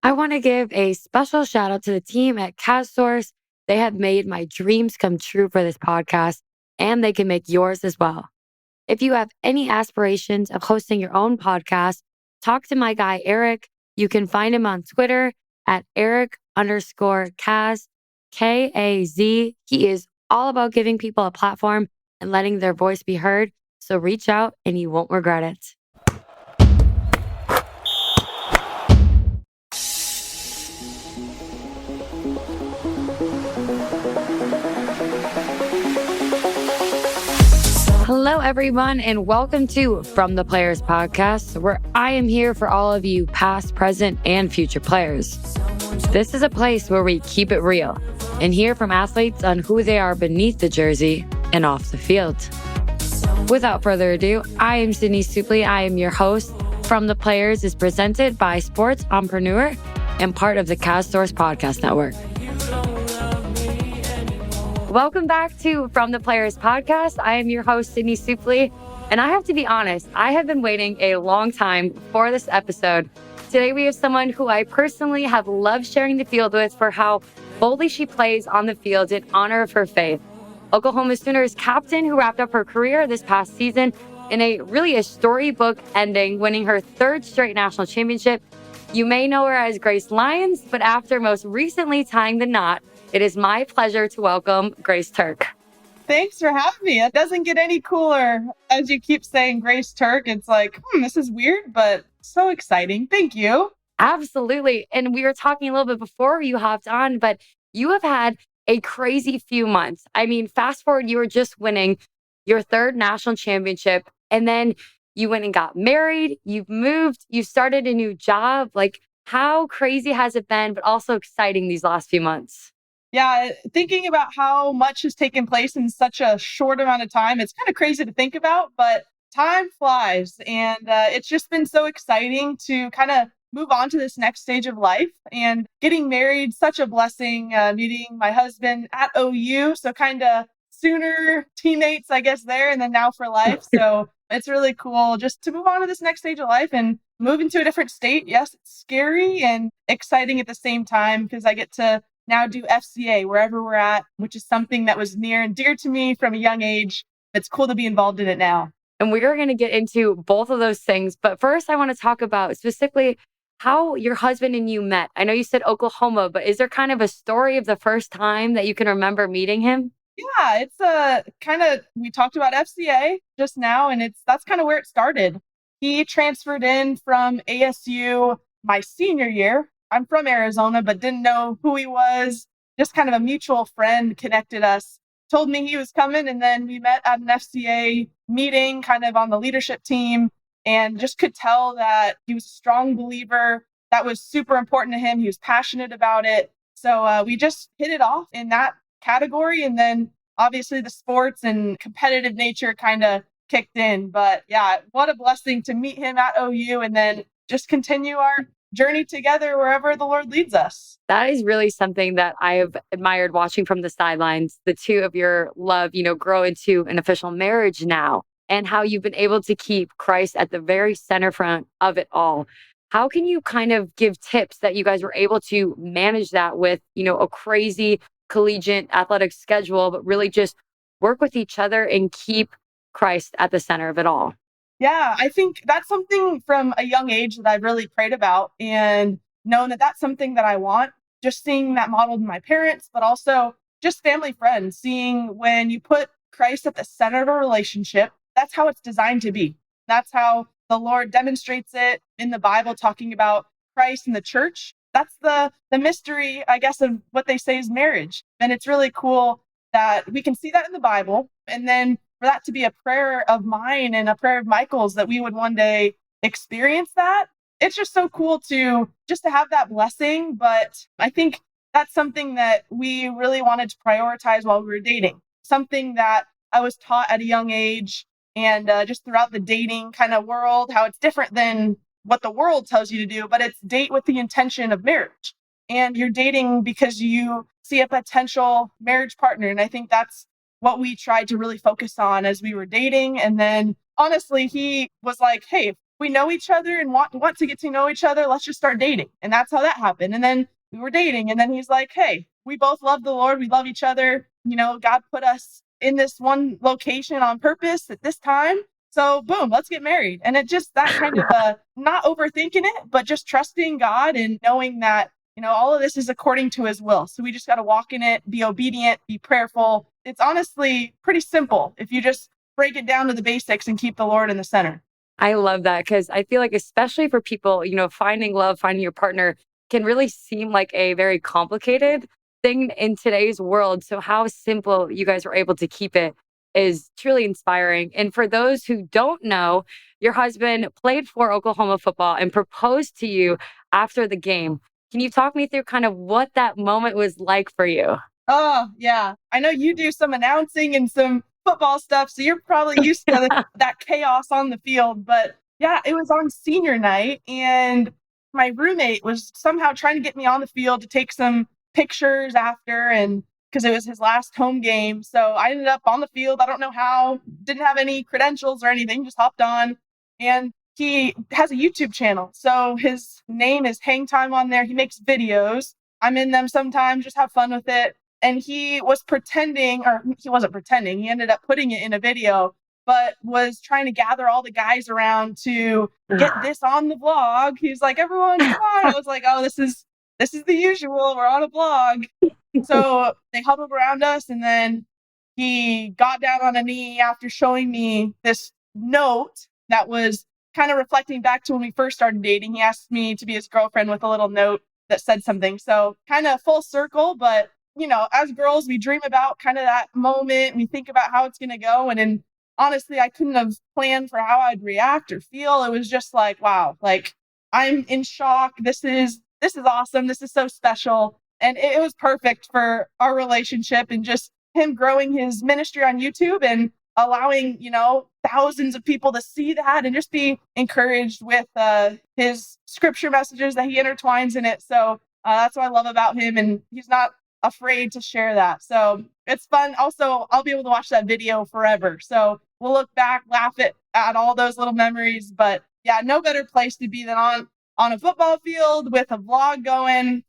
I want to give a special shout out to the team at CastSource. They have made my dreams come true for this podcast, and they can make yours as well. If you have any aspirations of hosting your own podcast, talk to my guy, Eric. You can find him on Twitter at Eric_Kaz, Kaz. He is all about giving people a platform and letting their voice be heard. So reach out and you won't regret it. Hello, everyone, and welcome to From the Players podcast, where I am here for all of you past, present, and future players. This is a place where we keep it real and hear from athletes on who they are beneath the jersey and off the field. Without further ado, I am Sydney Supley. I am your host. From the Players is presented by SportsEpreneur and part of the CastSource podcast network. Welcome back to From the Players podcast. I am your host, Sydney Supley, and I have to be honest, I have been waiting a long time for this episode. Today, we have someone who I personally have loved sharing the field with for how boldly she plays on the field in honor of her faith. Oklahoma Sooners captain who wrapped up her career this past season in a storybook ending, winning her third straight national championship. You may know her as Grace Lyons, but after most recently tying the knot, it is my pleasure to welcome Grace Turk. Thanks for having me. It doesn't get any cooler as you keep saying Grace Turk. It's like, this is weird, but so exciting. Thank you. Absolutely. And we were talking a little bit before you hopped on, but you have had a crazy few months. I mean, fast forward, you were just winning your third national championship, and then you went and got married, you've moved, you started a new job. Like, how crazy has it been, but also exciting these last few months? Yeah, thinking about how much has taken place in such a short amount of time, it's kind of crazy to think about, but time flies. And it's just been so exciting to kind of move on to this next stage of life. And getting married, such a blessing, meeting my husband at OU. So kind of Sooner teammates, I guess, there, and then now for life. So it's really cool just to move on to this next stage of life and move into a different state. Yes, it's scary and exciting at the same time because I get to now do FCA wherever we're at, which is something that was near and dear to me from a young age. It's cool to be involved in it now. And we are going to get into both of those things. But first, I want to talk about specifically how your husband and you met. I know you said Oklahoma, but is there kind of a story of the first time that you can remember meeting him? Yeah, it's we talked about FCA just now, and that's kind of where it started. He transferred in from ASU my senior year. I'm from Arizona, but didn't know who he was. Just kind of a mutual friend connected us, told me he was coming. And then we met at an FCA meeting, kind of on the leadership team, and just could tell that he was a strong believer. That was super important to him. He was passionate about it. So we just hit it off in that category. And then obviously the sports and competitive nature kind of kicked in. But yeah, what a blessing to meet him at OU and then just continue our journey together wherever the Lord leads us. That is really something that I have admired watching from the sidelines, the two of your love, grow into an official marriage now, and how you've been able to keep Christ at the very center front of it all. How can you kind of give tips that you guys were able to manage that with, a crazy collegiate athletic schedule, but really just work with each other and keep Christ at the center of it all? Yeah, I think that's something from a young age that I've really prayed about and known that that's something that I want. Just seeing that modeled in my parents, but also just family friends, seeing when you put Christ at the center of a relationship, that's how it's designed to be. That's how the Lord demonstrates it in the Bible, talking about Christ and the church. That's the mystery, I guess, of what they say is marriage. And it's really cool that we can see that in the Bible. And then for that to be a prayer of mine and a prayer of Michael's that we would one day experience that. It's just so cool to have that blessing. But I think that's something that we really wanted to prioritize while we were dating. Something that I was taught at a young age and just throughout the dating kind of world, how it's different than what the world tells you to do, but it's date with the intention of marriage. And you're dating because you see a potential marriage partner. And I think that's what we tried to really focus on as we were dating. And then honestly, he was like, hey, we know each other and want to get to know each other. Let's just start dating. And that's how that happened. And then we were dating. And then he's like, hey, we both love the Lord. We love each other. God put us in this one location on purpose at this time. So boom, let's get married. And it just that kind of not overthinking it, but just trusting God and knowing that, all of this is according to his will. So we just got to walk in it, be obedient, be prayerful. It's honestly pretty simple if you just break it down to the basics and keep the Lord in the center. I love that because I feel like, especially for people, finding love, finding your partner can really seem like a very complicated thing in today's world. So, how simple you guys were able to keep it is truly inspiring. And for those who don't know, your husband played for Oklahoma football and proposed to you after the game. Can you talk me through kind of what that moment was like for you? Oh, yeah. I know you do some announcing and some football stuff, so you're probably used to that chaos on the field. But yeah, it was on senior night, and my roommate was somehow trying to get me on the field to take some pictures after, and because it was his last home game. So I ended up on the field. I don't know how, didn't have any credentials or anything, just hopped on. And he has a YouTube channel. So his name is Hang Time on there. He makes videos. I'm in them sometimes, just have fun with it. And he was pretending, or he wasn't pretending, he ended up putting it in a video, but was trying to gather all the guys around to get this on the vlog. He's like, everyone, come on. I was like, oh, this is the usual. We're on a vlog. So they huddled around us, and then he got down on a knee after showing me this note that was kind of reflecting back to when we first started dating. He asked me to be his girlfriend with a little note that said something. So kind of full circle, but as girls, we dream about kind of that moment. We think about how it's going to go. And honestly, I couldn't have planned for how I'd react or feel. It was just like, wow, like I'm in shock. This is awesome. This is so special. And it was perfect for our relationship and just him growing his ministry on YouTube and allowing, thousands of people to see that and just be encouraged with his scripture messages that he intertwines in it. So that's what I love about him. And he's not afraid to share that. So it's fun. Also, I'll be able to watch that video forever. So we'll look back, laugh at all those little memories. But yeah, no better place to be than on a football field with a vlog going.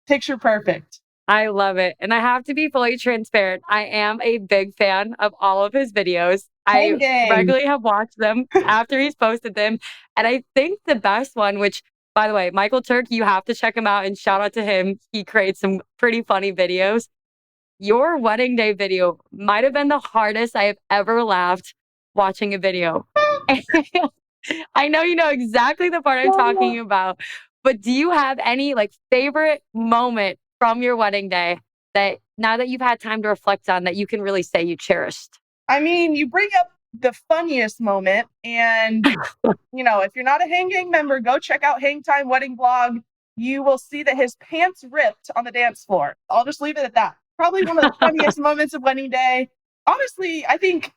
Picture perfect. I love it. And I have to be fully transparent. I am a big fan of all of his videos. I regularly have watched them after he's posted them. And I think the best one, which, by the way, Michael Turk, you have to check him out and shout out to him. He creates some pretty funny videos. Your wedding day video might have been the hardest I have ever laughed watching a video. I know you know exactly the part I'm talking about, but do you have any favorite moment from your wedding day that now that you've had time to reflect on that you can really say you cherished? I mean, you bring up the funniest moment, and if you're not a Hang Gang member, go check out Hang Time Wedding Vlog. You will see that his pants ripped on the dance floor. I'll just leave it at that. Probably one of the funniest moments of wedding day. Honestly, I think,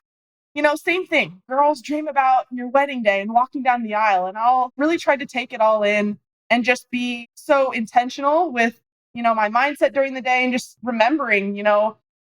same thing. Girls dream about your wedding day and walking down the aisle, and I'll really try to take it all in and just be so intentional with, my mindset during the day and just remembering,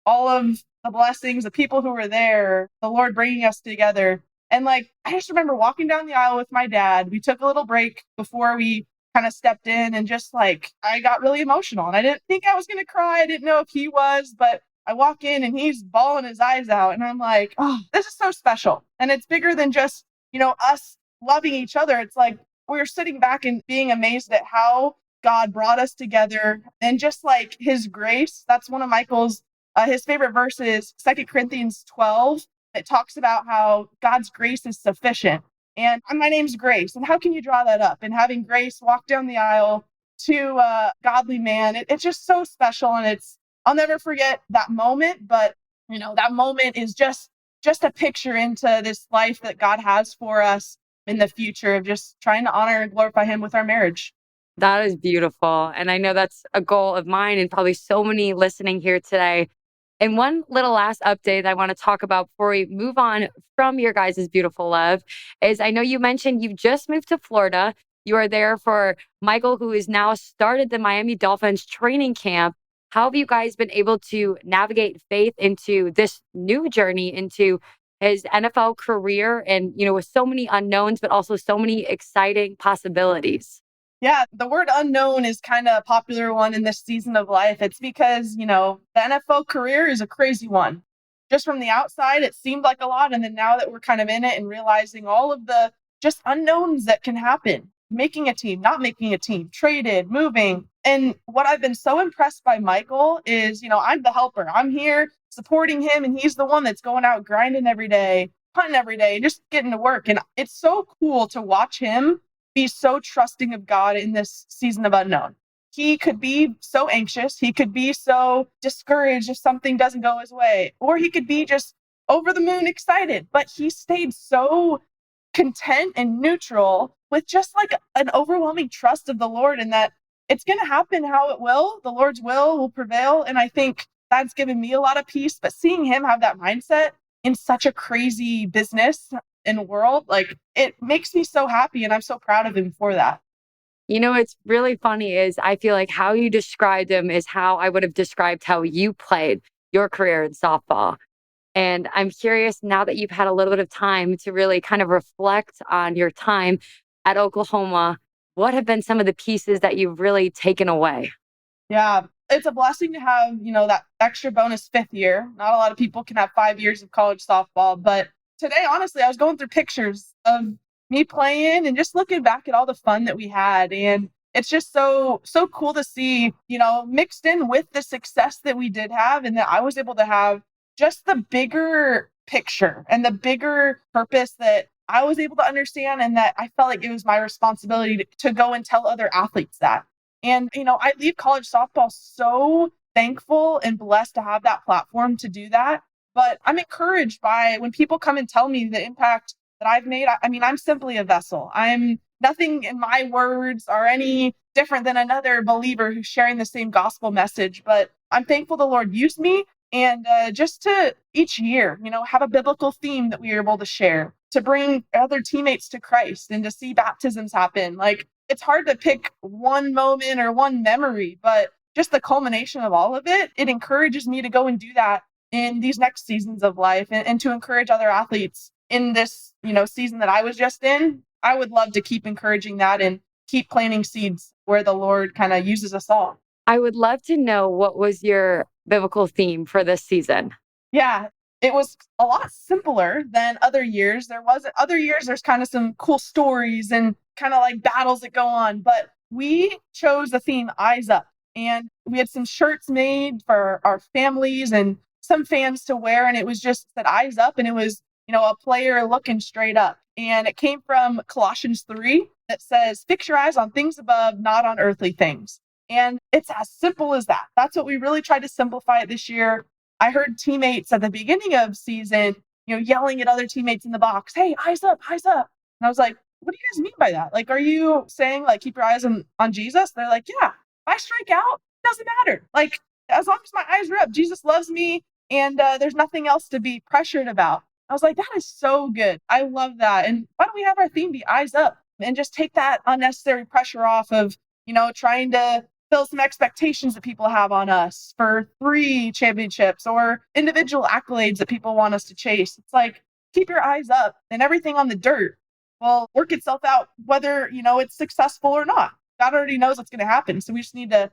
all of the blessings, the people who were there, the Lord bringing us together. And I just remember walking down the aisle with my dad. We took a little break before we kind of stepped in, and just I got really emotional, and I didn't think I was going to cry. I didn't know if he was, but I walk in and he's bawling his eyes out, and I'm like, oh, this is so special. And it's bigger than just, us loving each other. It's like we were sitting back and being amazed at how God brought us together, and just his grace. That's one of Michael's his favorite verses, 2 Corinthians 12. It talks about how God's grace is sufficient. And my name's Grace. And how can you draw that up? And having Grace walk down the aisle to a godly man, it's just so special. And I'll never forget that moment. But, that moment is just a picture into this life that God has for us in the future of just trying to honor and glorify him with our marriage. That is beautiful. And I know that's a goal of mine and probably so many listening here today. And one little last update I want to talk about before we move on from your guys' beautiful love is I know you mentioned you've just moved to Florida. You are there for Michael, who has now started the Miami Dolphins training camp. How have you guys been able to navigate faith into this new journey into his NFL career and, with so many unknowns, but also so many exciting possibilities. Yeah, the word unknown is kind of a popular one in this season of life. It's because, the NFL career is a crazy one. Just from the outside, it seemed like a lot. And then now that we're kind of in it and realizing all of the just unknowns that can happen, making a team, not making a team, traded, moving. And what I've been so impressed by Michael is, I'm the helper. I'm here supporting him, and he's the one that's going out grinding every day, punting every day, just getting to work. And it's so cool to watch him be so trusting of God in this season of unknown. He could be so anxious. He could be so discouraged if something doesn't go his way, or he could be just over the moon excited. But he stayed so content and neutral with just like an overwhelming trust of the Lord, and that it's going to happen how it will. The Lord's will prevail. And I think that's given me a lot of peace. But seeing him have that mindset in such a crazy business and world, like, it makes me so happy, and I'm so proud of him for that. What's really funny is I feel like how you described him is how I would have described how you played your career in softball. And I'm curious, now that you've had a little bit of time to really kind of reflect on your time at Oklahoma, what have been some of the pieces that you've really taken away? Yeah, it's a blessing to have, that extra bonus fifth year. Not a lot of people can have 5 years of college softball, but today, honestly, I was going through pictures of me playing and just looking back at all the fun that we had. And it's just so cool to see, mixed in with the success that we did have, and that I was able to have just the bigger picture and the bigger purpose that I was able to understand, and that I felt like it was my responsibility to go and tell other athletes that. And, I leave college softball so thankful and blessed to have that platform to do that. But I'm encouraged by when people come and tell me the impact that I've made. I mean, I'm simply a vessel. I'm nothing in my words are any different than another believer who's sharing the same gospel message. But I'm thankful the Lord used me. And just to each year, have a biblical theme that we are able to share, to bring other teammates to Christ and to see baptisms happen. Like, it's hard to pick one moment or one memory, but just the culmination of all of it, it encourages me to go and do that in these next seasons of life, and to encourage other athletes in this, season that I was just in. I would love to keep encouraging that and keep planting seeds where the Lord kind of uses us all. I would love to know, what was your biblical theme for this season? Yeah, it was a lot simpler than other years. Other years, there's kind of some cool stories and kind of like battles that go on, but we chose the theme Eyes Up. And we had some shirts made for our families and some fans to wear. And it was just that Eyes Up. And it was, a player looking straight up. And it came from Colossians 3 that says, "Fix your eyes on things above, not on earthly things." And it's as simple as that. That's what we really tried to simplify it this year. I heard teammates at the beginning of season, yelling at other teammates in the box, "Hey, eyes up, eyes up." And I was like, "What do you guys mean by that? Like, are you saying like, keep your eyes on Jesus?" They're like, "Yeah, if I strike out, it doesn't matter. Like, as long as my eyes are up, Jesus loves me, and there's nothing else to be pressured about." I was like, that is so good. I love that. And why don't we have our theme be Eyes Up, and just take that unnecessary pressure off of, trying to fill some expectations that people have on us for 3 championships or individual accolades that people want us to chase. It's like, keep your eyes up, and everything on the dirt will work itself out, whether, it's successful or not. God already knows what's going to happen. So we just need to,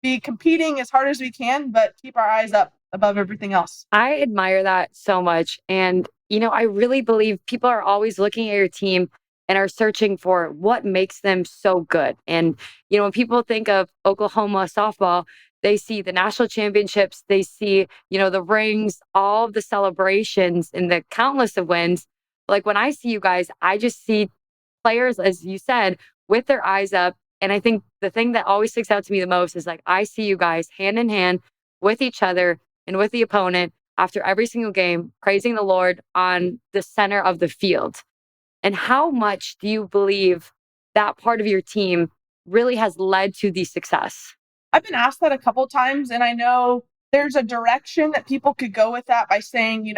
be competing as hard as we can, but keep our eyes up above everything else. I admire that so much. And, I really believe people are always looking at your team and are searching for what makes them so good. And, when people think of Oklahoma softball, they see the national championships, they see, the rings, all of the celebrations and the countless of wins. Like, when I see you guys, I just see players, as you said, with their eyes up. And I think the thing that always sticks out to me the most is, like, I see you guys hand in hand with each other and with the opponent after every single game, praising the Lord on the center of the field. And how much do you believe that part of your team really has led to the success? I've been asked that a couple times, and I know there's a direction that people could go with that by saying,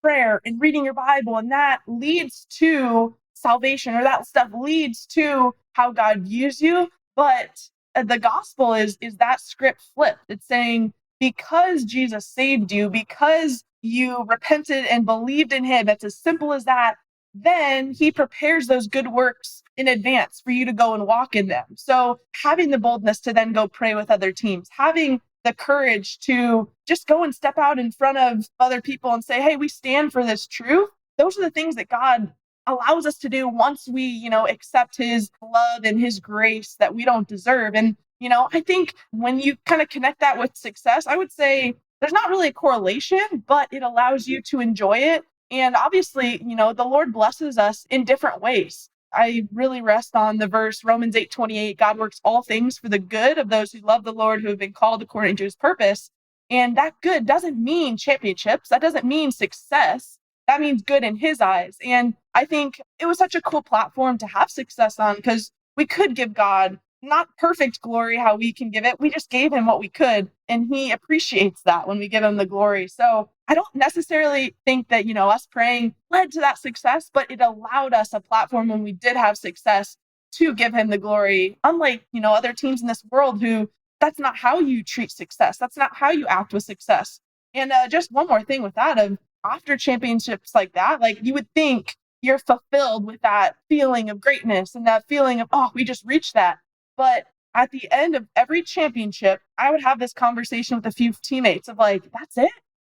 prayer and reading your Bible, and that leads to salvation, or that stuff leads to how God views you. But the gospel is that script flipped. It's saying, because Jesus saved you, because you repented and believed in him, it's as simple as that, then he prepares those good works in advance for you to go and walk in them. So having the boldness to then go pray with other teams, having the courage to just go and step out in front of other people and say, hey, we stand for this truth. Those are the things that God allows us to do once we, accept his love and his grace that we don't deserve. And, I think when you kind of connect that with success, I would say there's not really a correlation, but it allows you to enjoy it. And obviously, the Lord blesses us in different ways. I really rest on the verse Romans 8:28. God works all things for the good of those who love the Lord, who have been called according to his purpose. And that good doesn't mean championships. That doesn't mean success. That means good in his eyes. And I think it was such a cool platform to have success on, because we could give God not perfect glory how we can give it. We just gave him what we could. And he appreciates that when we give him the glory. So I don't necessarily think that, us praying led to that success, but it allowed us a platform when we did have success to give him the glory. Unlike, other teams in this world who that's not how you treat success. That's not how you act with success. And just one more thing with that, of after championships like that, like you would think you're fulfilled with that feeling of greatness and that feeling of, oh, we just reached that. But at the end of every championship, I would have this conversation with a few teammates of like, that's it?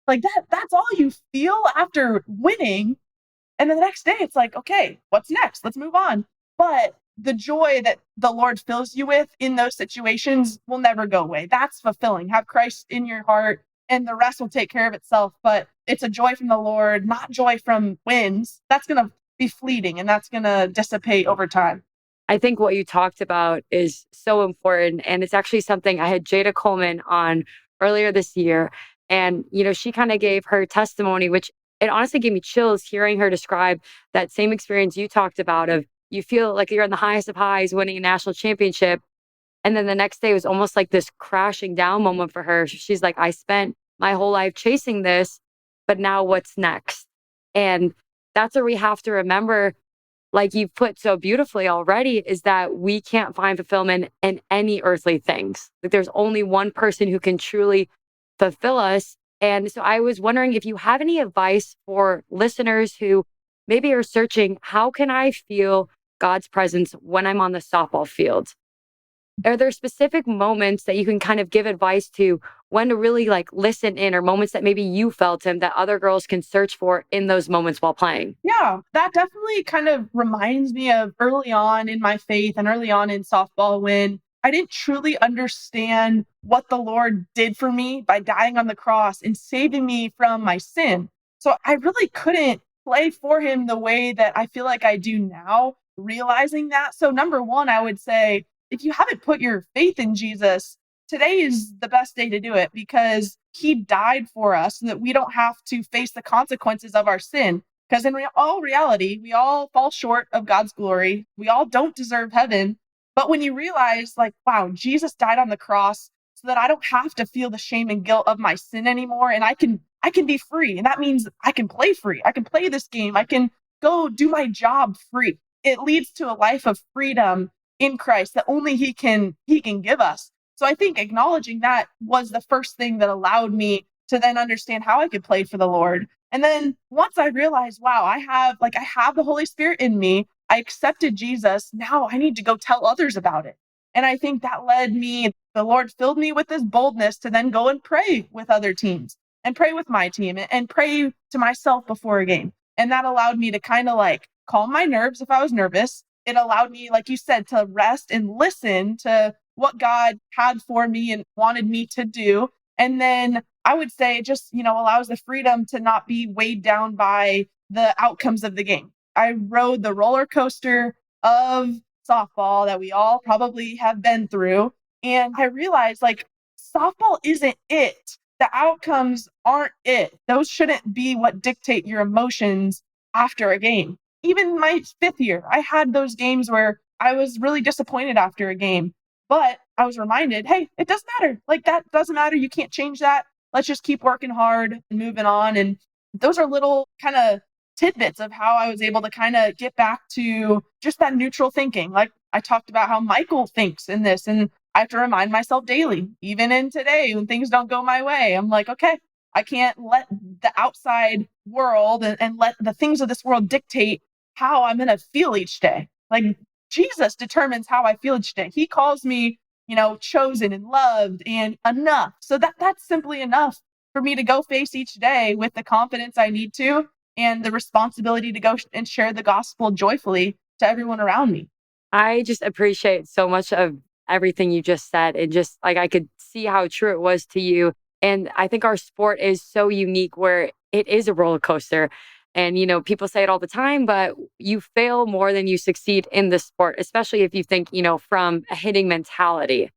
Like that's all you feel after winning. And then the next day it's like, okay, what's next? Let's move on. But the joy that the Lord fills you with in those situations will never go away. That's fulfilling. Have Christ in your heart and the rest will take care of itself. But it's a joy from the Lord, not joy from wins. That's going to be fleeting and that's going to dissipate over time. I think what you talked about is so important. And it's actually something I had Jada Coleman on earlier this year. And, she kind of gave her testimony, which it honestly gave me chills hearing her describe that same experience you talked about of you feel like you're in the highest of highs winning a national championship. And then the next day was almost like this crashing down moment for her. She's like, I spent my whole life chasing this, but now what's next? And that's what we have to remember, like you've put so beautifully already, is that we can't find fulfillment in any earthly things. Like there's only one person who can truly fulfill us. And so I was wondering if you have any advice for listeners who maybe are searching, how can I feel God's presence when I'm on the softball field? Are there specific moments that you can kind of give advice to when to really like listen in, or moments that maybe you felt him that other girls can search for in those moments while playing? Yeah, that definitely kind of reminds me of early on in my faith and early on in softball when I didn't truly understand what the Lord did for me by dying on the cross and saving me from my sin. So I really couldn't play for him the way that I feel like I do now, realizing that. So number one, I would say, if you haven't put your faith in Jesus, today is the best day to do it, because he died for us so that we don't have to face the consequences of our sin. Because in all reality, we all fall short of God's glory. We all don't deserve heaven. But when you realize like, wow, Jesus died on the cross so that I don't have to feel the shame and guilt of my sin anymore. And I can be free. And that means I can play free. I can play this game. I can go do my job free. It leads to a life of freedom in Christ that only he can give us. So I think acknowledging that was the first thing that allowed me to then understand how I could play for the Lord. And then once I realized, wow, I have the Holy Spirit in me, I accepted Jesus. Now I need to go tell others about it. And I think that led me, the Lord filled me with this boldness to then go and pray with other teams and pray with my team and pray to myself before a game. And that allowed me to kind of like calm my nerves if I was nervous. It allowed me, like you said, to rest and listen to what God had for me and wanted me to do. And then I would say it just, allows the freedom to not be weighed down by the outcomes of the game. I rode the roller coaster of softball that we all probably have been through. And I realized like softball isn't it. The outcomes aren't it. Those shouldn't be what dictate your emotions after a game. Even my fifth year, I had those games where I was really disappointed after a game, but I was reminded, hey, it doesn't matter. Like that doesn't matter. You can't change that. Let's just keep working hard and moving on. And those are little kind of tidbits of how I was able to kind of get back to just that neutral thinking. Like I talked about how Michael thinks in this, and I have to remind myself daily, even in today when things don't go my way. I'm like, okay, I can't let the outside world and let the things of this world dictate how I'm going to feel each day. Like Jesus determines how I feel each day. He calls me, chosen and loved and enough. So that's simply enough for me to go face each day with the confidence I need to and the responsibility to go and share the gospel joyfully to everyone around me. I just appreciate so much of everything you just said. And just like I could see how true it was to you. And I think our sport is so unique where it is a roller coaster. And, people say it all the time, but you fail more than you succeed in the sport, especially if you think, from a hitting mentality.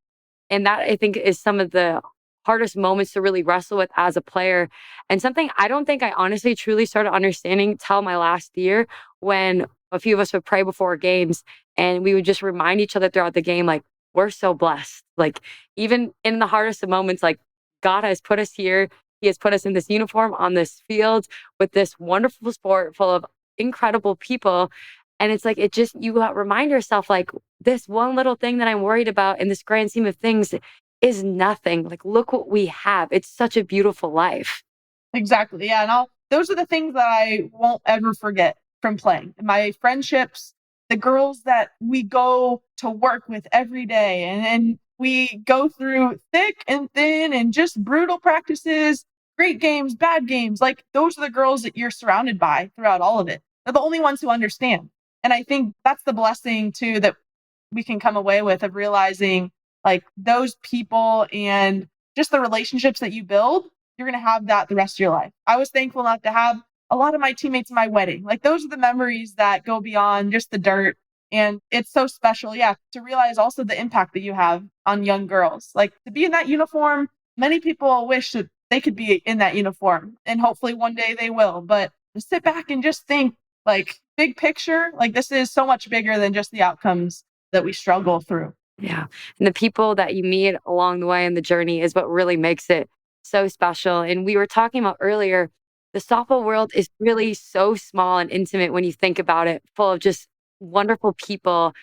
And that I think is some of the hardest moments to really wrestle with as a player. And something I don't think I honestly truly started understanding till my last year when a few of us would pray before games and we would just remind each other throughout the game, like, we're so blessed. Like, even in the hardest of moments, like, God has put us here. He has put us in this uniform on this field with this wonderful sport full of incredible people. And it's like, you remind yourself, like, this one little thing that I'm worried about in this grand scheme of things is nothing. Like, look what we have. It's such a beautiful life. Exactly. Yeah. And those are the things that I won't ever forget from playing. My friendships, the girls that we go to work with every day, and we go through thick and thin and just brutal practices, great games, bad games. Like, those are the girls that you're surrounded by throughout all of it. They're the only ones who understand. And I think that's the blessing too that we can come away with, of realizing like those people and just the relationships that you build, you're going to have that the rest of your life. I was thankful enough to have a lot of my teammates in my wedding. Like, those are the memories that go beyond just the dirt. And it's so special, yeah, to realize also the impact that you have on young girls. Like, to be in that uniform, many people wish that they could be in that uniform, and hopefully one day they will. But to sit back and just think, like, big picture, like, this is so much bigger than just the outcomes that we struggle through. Yeah. And the people that you meet along the way in the journey is what really makes it so special. And we were talking about earlier, the softball world is really so small and intimate when you think about it, full of just wonderful people.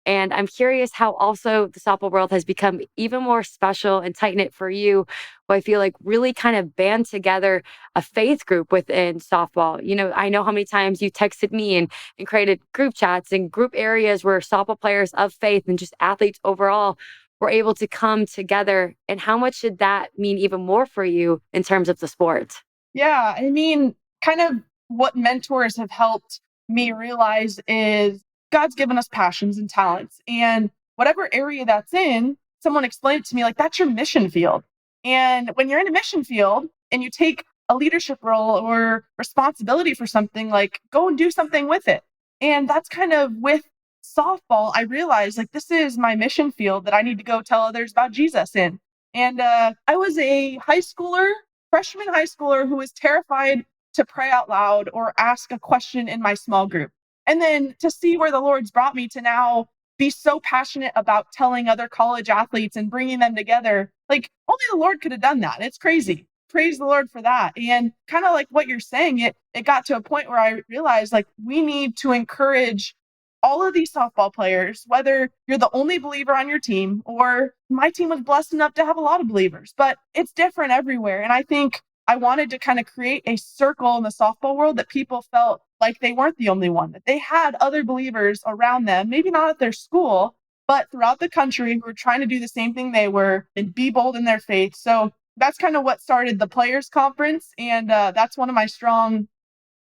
And I'm curious how also the softball world has become even more special and tight knit for you, who I feel like really kind of band together a faith group within softball. I know how many times you texted me and created group chats and group areas where softball players of faith and just athletes overall were able to come together. And how much did that mean even more for you in terms of the sport? Yeah, I mean, kind of what mentors have helped me realize is God's given us passions and talents. And whatever area that's in, someone explained it to me like, that's your mission field. And when you're in a mission field and you take a leadership role or responsibility for something, like, go and do something with it. And that's kind of with softball. I realized, like, this is my mission field that I need to go tell others about Jesus in. And I was a freshman high schooler who was terrified to pray out loud or ask a question in my small group. And then to see where the Lord's brought me to now be so passionate about telling other college athletes and bringing them together. Like, only the Lord could have done that. It's crazy. Praise the Lord for that. And kind of like what you're saying, it got to a point where I realized, like, we need to encourage all of these softball players, whether you're the only believer on your team or my team was blessed enough to have a lot of believers, but it's different everywhere. And I think I wanted to kind of create a circle in the softball world that people felt like they weren't the only one, that they had other believers around them, maybe not at their school, but throughout the country who were trying to do the same thing they were and be bold in their faith. So that's kind of what started the Players Conference. And that's one of my strong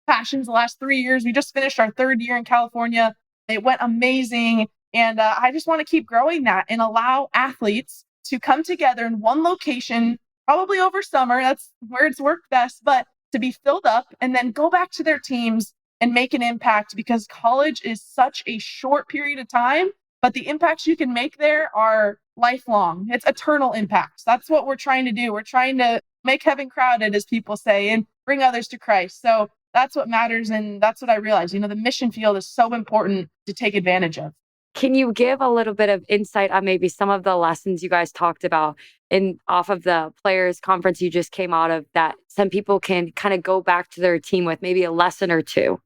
passions the last 3 years. We just finished our third year in California. It went amazing. And I just want to keep growing that and allow athletes to come together in one location, probably over summer. That's where it's worked best, but to be filled up and then go back to their teams and make an impact, because college is such a short period of time, but the impacts you can make there are lifelong. It's eternal impacts. That's what we're trying to do. We're trying to make heaven crowded, as people say, and bring others to Christ. So that's what matters. And that's what I realized. The mission field is so important to take advantage of. Can you give a little bit of insight on maybe some of the lessons you guys talked about off of the players conference you just came out of that some people can kind of go back to their team with maybe a lesson or two?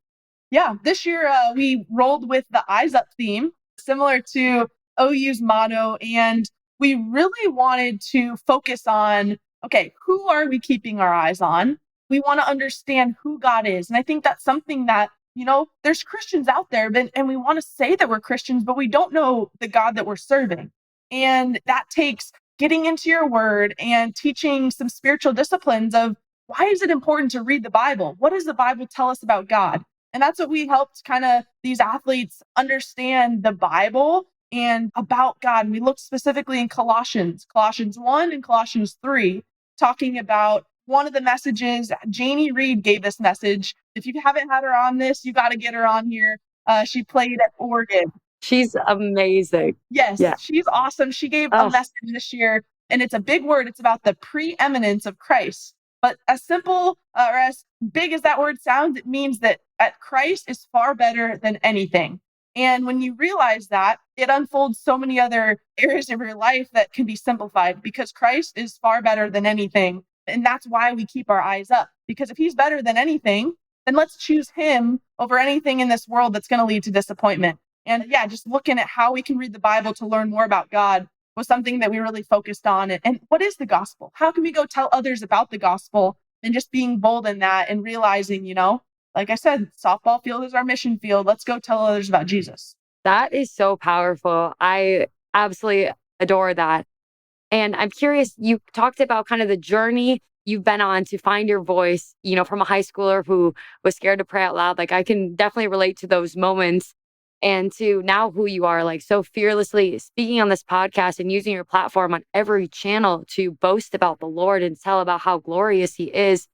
Yeah, this year we rolled with the Eyes Up theme, similar to OU's motto. And we really wanted to focus on, okay, who are we keeping our eyes on? We want to understand who God is. And I think that's something that, there's Christians out there, and we want to say that we're Christians, but we don't know the God that we're serving. And that takes getting into your word and teaching some spiritual disciplines of why is it important to read the Bible? What does the Bible tell us about God? And that's what we helped kind of these athletes understand the Bible and about God. And we looked specifically in Colossians 1 and Colossians 3, talking about one of the messages. Janie Reed gave this message. If you haven't had her on this, you got to get her on here. She played at Oregon. She's amazing. Yes, Yeah. she's awesome. She gave a Oh, message this year, and it's a big word. It's about the preeminence of Christ. But as simple or as big as that word sounds, it means that Christ is far better than anything. And when you realize that, it unfolds so many other areas of your life that can be simplified because Christ is far better than anything. And that's why we keep our eyes up. Because if he's better than anything, then let's choose him over anything in this world that's going to lead to disappointment. And yeah, just looking at how we can read the Bible to learn more about God was something that we really focused on. And what is the gospel? How can we go tell others about the gospel? And just being bold in that and realizing, like I said, softball field is our mission field. Let's go tell others about Jesus. that is so powerful. I absolutely adore that. And I'm curious, you talked about kind of the journey you've been on to find your voice, from a high schooler who was scared to pray out loud. Like I can definitely relate to those moments and to now who you are, like so fearlessly speaking on this podcast and using your platform on every channel to boast about the Lord and tell about how glorious he is.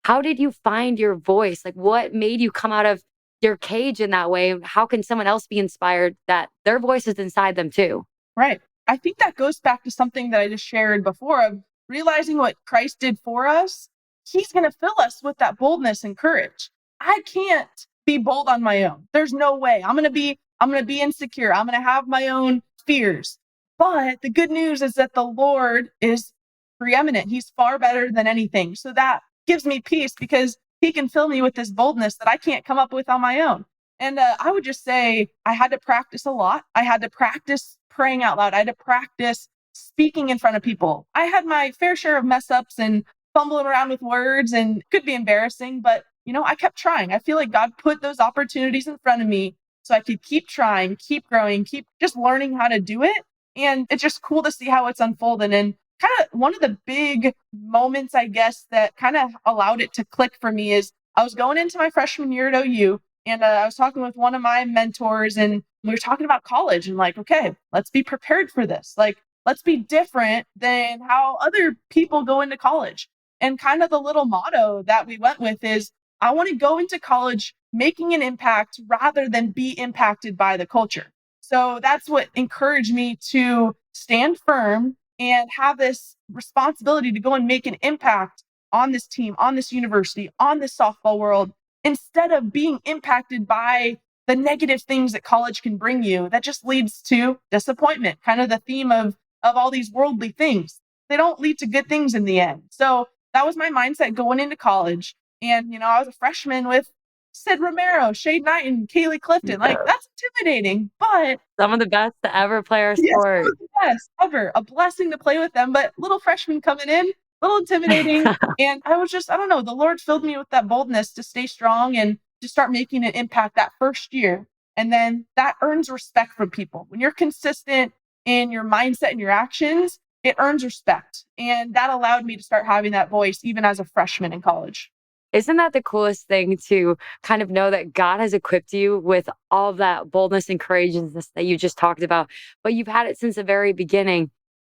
How did you find your voice? Like what made you come out of your cage in that way? How can someone else be inspired that their voice is inside them too? Right. I think that goes back to something that I just shared before of realizing what Christ did for us. He's going to fill us with that boldness and courage. I can't be bold on my own. There's no way. I'm going to be insecure. I'm going to have my own fears. But the good news is that the Lord is preeminent. He's far better than anything. So that gives me peace because he can fill me with this boldness that I can't come up with on my own. And I would just say I had to practice a lot. I had to practice praying out loud. I had to practice speaking in front of people. I had my fair share of mess ups and fumbling around with words and could be embarrassing, but I kept trying. I feel like God put those opportunities in front of me so I could keep trying, keep growing, keep just learning how to do it. And it's just cool to see how it's unfolding. And kind of one of the big moments, I guess, that kind of allowed it to click for me is I was going into my freshman year at OU. And I was talking with one of my mentors and we were talking about college and like, okay, let's be prepared for this. Like, let's be different than how other people go into college. And kind of the little motto that we went with is, I want to go into college making an impact rather than be impacted by the culture. So that's what encouraged me to stand firm and have this responsibility to go and make an impact on this team, on this university, on this softball world, instead of being impacted by the negative things that college can bring you. That just leads to disappointment, kind of the theme of all these worldly things. They don't lead to good things in the end. So that was my mindset going into college. And, I was a freshman with Sid Romero, Shade Knight, and Kaylee Clifton. Like, that's intimidating, but Some of the best to ever play our yes, sport. the best ever. A blessing to play with them, but little freshmen coming in, a little intimidating. And I was just, I don't know, the Lord filled me with that boldness to stay strong and to start making an impact that first year. And then that earns respect from people. When you're consistent in your mindset and your actions, it earns respect. And that allowed me to start having that voice even as a freshman in college. Isn't that the coolest thing to kind of know that God has equipped you with all of that boldness and courageousness that you just talked about, but you've had it since the very beginning.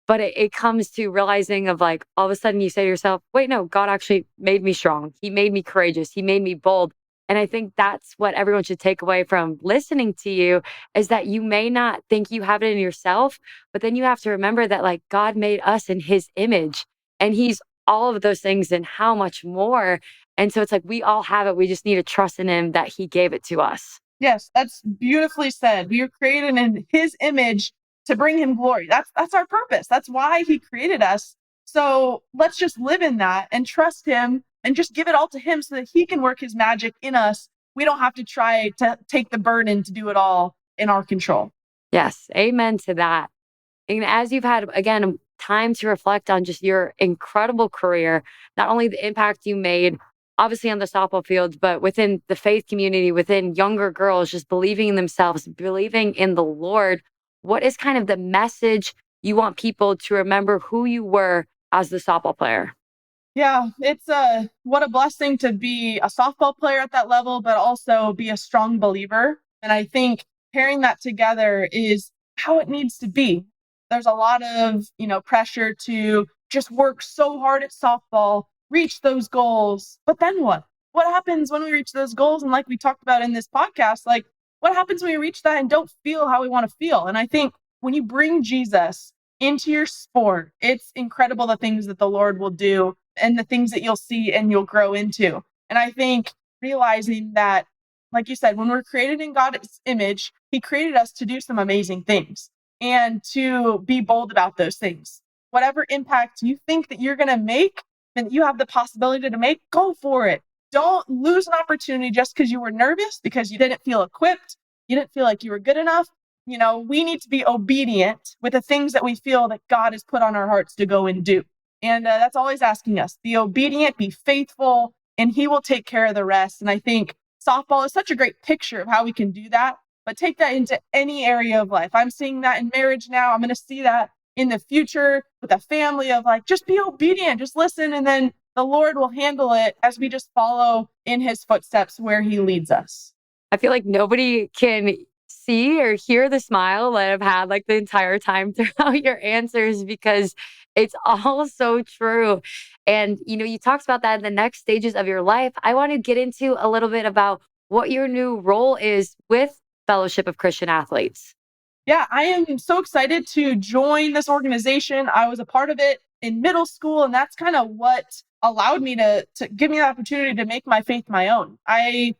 But it comes to realizing of like, all of a sudden you say to yourself, wait, no, God actually made me strong. He made me courageous. He made me bold. And I think that's what everyone should take away from listening to you is that you may not think you have it in yourself, but then you have to remember that like God made us in his image and he's all of those things and how much more. And so it's like, we all have it. We just need to trust in him that he gave it to us. Yes, that's beautifully said. We are created in his image to bring him glory. That's our purpose. That's why he created us. So let's just live in that and trust him and just give it all to him so that he can work his magic in us. We don't have to try to take the burden to do it all in our control. Yes. Amen to that. And as you've had, again, time to reflect on just your incredible career, not only the impact you made, obviously on the softball field, but within the faith community, within younger girls, just believing in themselves, believing in the Lord. What is kind of the message you want people to remember who you were as the softball player? Yeah, it's what a blessing to be a softball player at that level, but also be a strong believer. And I think pairing that together is how it needs to be. There's a lot of, pressure to just work so hard at softball, reach those goals. But then what? What happens when we reach those goals? And like we talked about in this podcast, like what happens when we reach that and don't feel how we want to feel? And I think when you bring Jesus into your sport, it's incredible the things that the Lord will do and the things that you'll see and you'll grow into. And I think realizing that, like you said, when we're created in God's image, He created us to do some amazing things and to be bold about those things. Whatever impact you think that you're going to make and that you have the possibility to make, go for it. Don't lose an opportunity just because you were nervous, because you didn't feel equipped, you didn't feel like you were good enough. We need to be obedient with the things that we feel that God has put on our hearts to go and do. And that's all He's asking us. Be obedient, be faithful, and He will take care of the rest. And I think softball is such a great picture of how we can do that, but take that into any area of life. I'm seeing that in marriage now. I'm going to see that in the future with a family of like, just be obedient, just listen, and then the Lord will handle it as we just follow in His footsteps where He leads us. I feel like nobody can see or hear the smile that I've had like the entire time throughout your answers, because it's all so true. And, you talked about that in the next stages of your life. I want to get into a little bit about what your new role is with Fellowship of Christian Athletes. Yeah, I am so excited to join this organization. I was a part of it in middle school, and that's kind of what allowed me to give me the opportunity to make my faith my own. I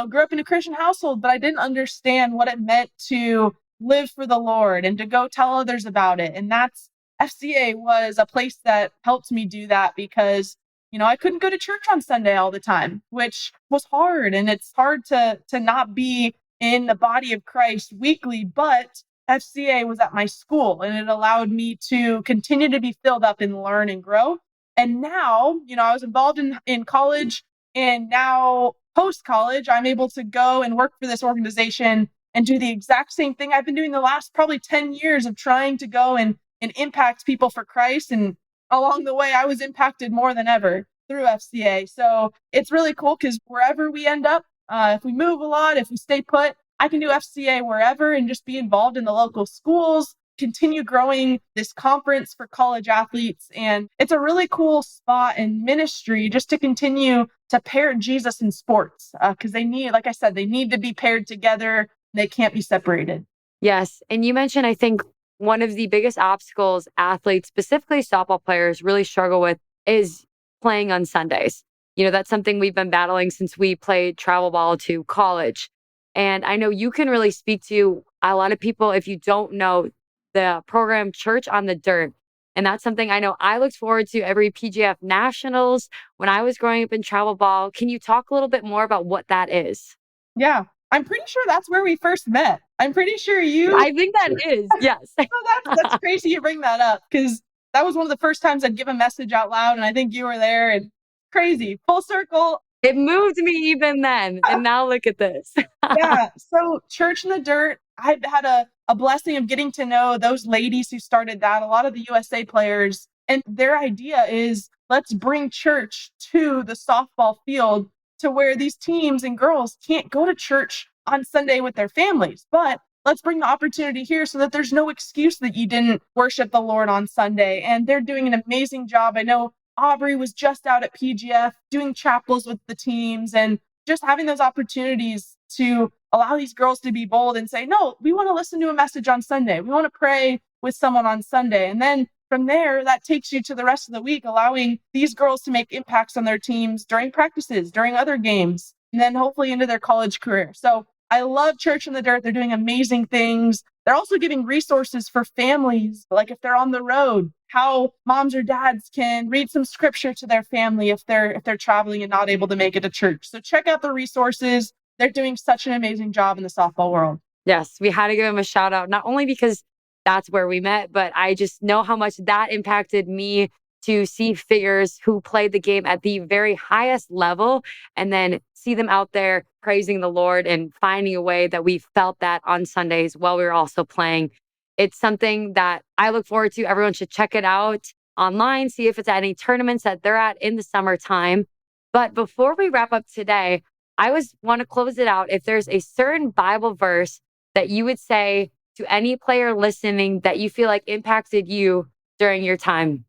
grew up in a Christian household, but I didn't understand what it meant to live for the Lord and to go tell others about it. And that's FCA was a place that helped me do that, because, I couldn't go to church on Sunday all the time, which was hard. And it's hard to not be in the body of Christ weekly, but FCA was at my school and it allowed me to continue to be filled up and learn and grow. And now, I was involved in college, and now post-college, I'm able to go and work for this organization and do the exact same thing I've been doing the last probably 10 years of trying to go and impact people for Christ. And along the way, I was impacted more than ever through FCA. So it's really cool because wherever we end up, if we move a lot, if we stay put, I can do FCA wherever and just be involved in the local schools, continue growing this conference for college athletes. And it's a really cool spot and ministry just to continue to pair Jesus in sports, because they need, like I said, they need to be paired together. They can't be separated. Yes. And you mentioned, I think, one of the biggest obstacles athletes, specifically softball players, really struggle with is playing on Sundays. That's something we've been battling since we played travel ball to college. And I know you can really speak to a lot of people, if you don't know, the program Church on the Dirt. And that's something I know I looked forward to every PGF Nationals when I was growing up in travel ball. Can you talk a little bit more about what that is? Yeah, I'm pretty sure that's where we first met. I'm pretty sure I think that is, yes. That's crazy you bring that up, because that was one of the first times I'd give a message out loud, and I think you were there, and crazy. Full circle. It moved me even then. And now look at this. Yeah. So Church in the Dirt, I've had a blessing of getting to know those ladies who started that, a lot of the USA players. And their idea is, let's bring church to the softball field, to where these teams and girls can't go to church on Sunday with their families. But let's bring the opportunity here so that there's no excuse that you didn't worship the Lord on Sunday. And they're doing an amazing job. I know Aubrey was just out at PGF doing chapels with the teams, and just having those opportunities to allow these girls to be bold and say, no, we want to listen to a message on Sunday. We want to pray with someone on Sunday. And then from there, that takes you to the rest of the week, allowing these girls to make impacts on their teams during practices, during other games, and then hopefully into their college career. So I love Church in the Dirt. They're doing amazing things. They're also giving resources for families, like if they're on the road, how moms or dads can read some scripture to their family if they're traveling and not able to make it to church. So check out the resources. They're doing such an amazing job in the softball world. Yes, we had to give them a shout out, not only because that's where we met. But I just know how much that impacted me to see figures who played the game at the very highest level and then see them out there praising the Lord and finding a way that we felt that on Sundays while we were also playing. It's something that I look forward to. Everyone should check it out online, see if it's at any tournaments that they're at in the summertime. But before we wrap up today, I want to close it out. If there's a certain Bible verse that you would say to any player listening that you feel like impacted you during your time.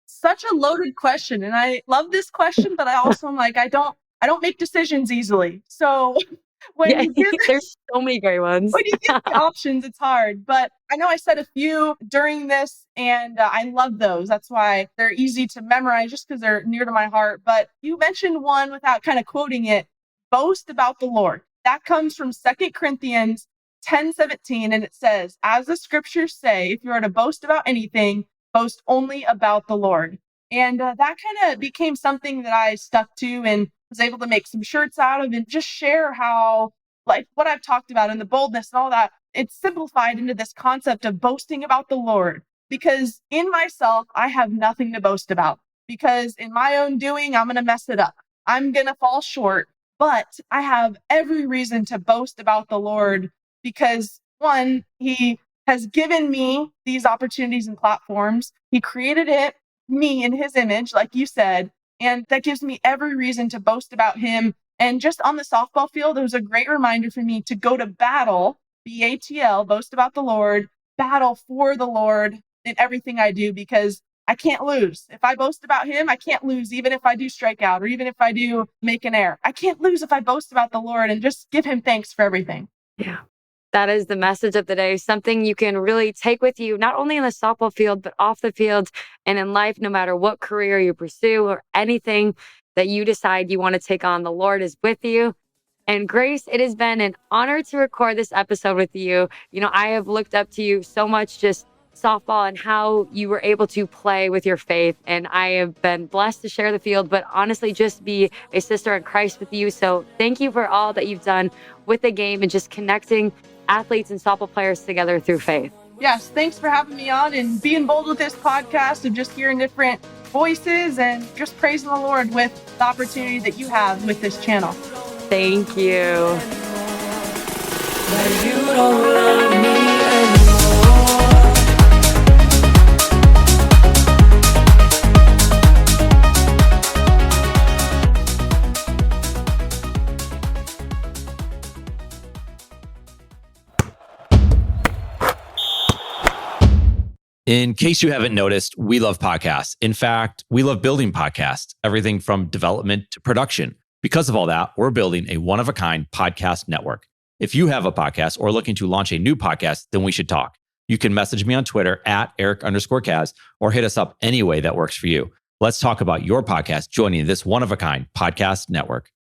Such a loaded question. And I love this question, but I also am like, I don't make decisions easily. So There's so many great ones. When you give me options, it's hard. But I know I said a few during this, and I love those. That's why they're easy to memorize, just because they're near to my heart. But you mentioned one without kind of quoting it, boast about the Lord. That comes from 2 Corinthians 10:17, and it says, as the scriptures say, if you are to boast about anything, boast only about the Lord. And that kind of became something that I stuck to and was able to make some shirts out of and just share how, like what I've talked about and the boldness and all that, it's simplified into this concept of boasting about the Lord. Because in myself, I have nothing to boast about. Because in my own doing, I'm going to mess it up. I'm going to fall short. But I have every reason to boast about the Lord because, one, He has given me these opportunities and platforms. He created me in His image, like you said, and that gives me every reason to boast about Him. And just on the softball field, it was a great reminder for me to go to battle, BATL, boast about the Lord, battle for the Lord in everything I do, because I can't lose. If I boast about Him, I can't lose, even if I do strike out or even if I do make an error. I can't lose if I boast about the Lord and just give Him thanks for everything. Yeah. That is the message of the day, something you can really take with you, not only in the softball field, but off the field and in life, no matter what career you pursue or anything that you decide you want to take on. The Lord is with you. And Grace, it has been an honor to record this episode with you. You know, I have looked up to you so much, just softball and how you were able to play with your faith. And I have been blessed to share the field, but honestly, just be a sister in Christ with you. So thank you for all that you've done with the game and just connecting athletes and softball players together through faith. Yes, thanks for having me on and being bold with this podcast of just hearing different voices and just praising the Lord with the opportunity that you have with this channel. Thank you. But you don't love me anymore. In case you haven't noticed, we love podcasts. In fact, we love building podcasts, everything from development to production. Because of all that, we're building a one-of-a-kind podcast network. If you have a podcast or looking to launch a new podcast, then we should talk. You can message me on Twitter at Eric_Kaz or hit us up any way that works for you. Let's talk about your podcast joining this one-of-a-kind podcast network.